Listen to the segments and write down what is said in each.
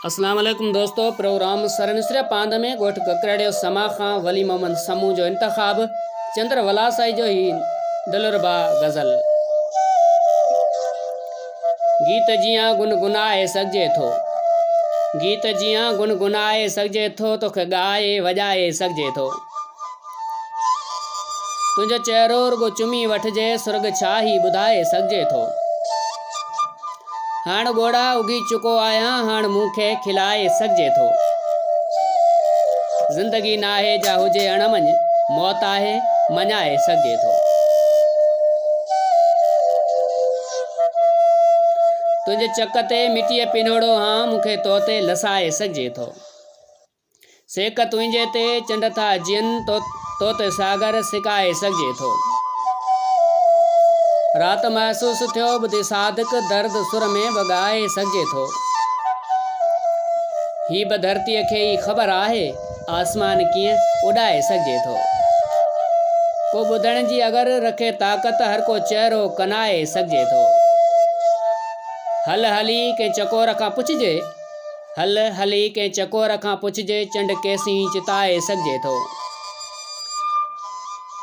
अस्सलाम वालेकुम दोस्तों। प्रोग्राम सरनिसरे पांध में गोठ ककड़ियो समा खां वली मोहम्मद समूह जो इंतखाब चंद्र वलासाई जो ही दिलरुबा गज़ल। गीत जियां गुनगुनाए सघिजे थो, गीत जियां गुनगुनाए सघिजे थो, तोखे ॻाए वॼाए सघिजे थो। तुंहिंजो चहिरो रुगो चुमी वठिजे, सुर्ग छा ही ॿुधाए सघिजे थो। हाण ॻोड़ा उगी चुको आहियां, हाण मूंखे खिलाए सघिजे थो। ज़िंदगी नाहे जा हुजे अणमञ, मौत आहे मञाए सघिजे थो। तुंहिंजे चक ते मिटीअ पिनोड़ो हां, मूंखे तो ते लसाए सघिजे थो। सेक तुंहिंजे ते चंड था अचनि, तो ते सागर सिकाए सघिजे थो। रात महसूस थियो ॿुधी सादिक, दर्द सुर में वॻाए सघिजे थो। ही बि धरतीअ खे ई ख़बर आहे, आसमान कीअं उॾाए सघिजे थो। को ॿुधण जी अगर रखे ताक़त, हर को चहिरो कनाए सघिजे थो। हल हली कंहिं चकोर खां पुछिजे, हल हली कंहिं चकोर खां पुछिजे, चंड केसीं चिताए सघिजे थो।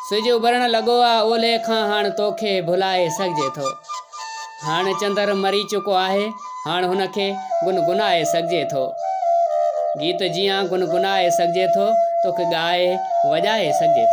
सिज उभरण लॻो आहे ओले खां, हाण तोखे भुलाए सघिजे थो। हाणे चंदर मरी चुको आहे, हाण हुनखे गुनगुनाए सघिजे थो। गीत जियां गुनगुनाए सघिजे थो, तोखे ॻाए वॼाए सघिजे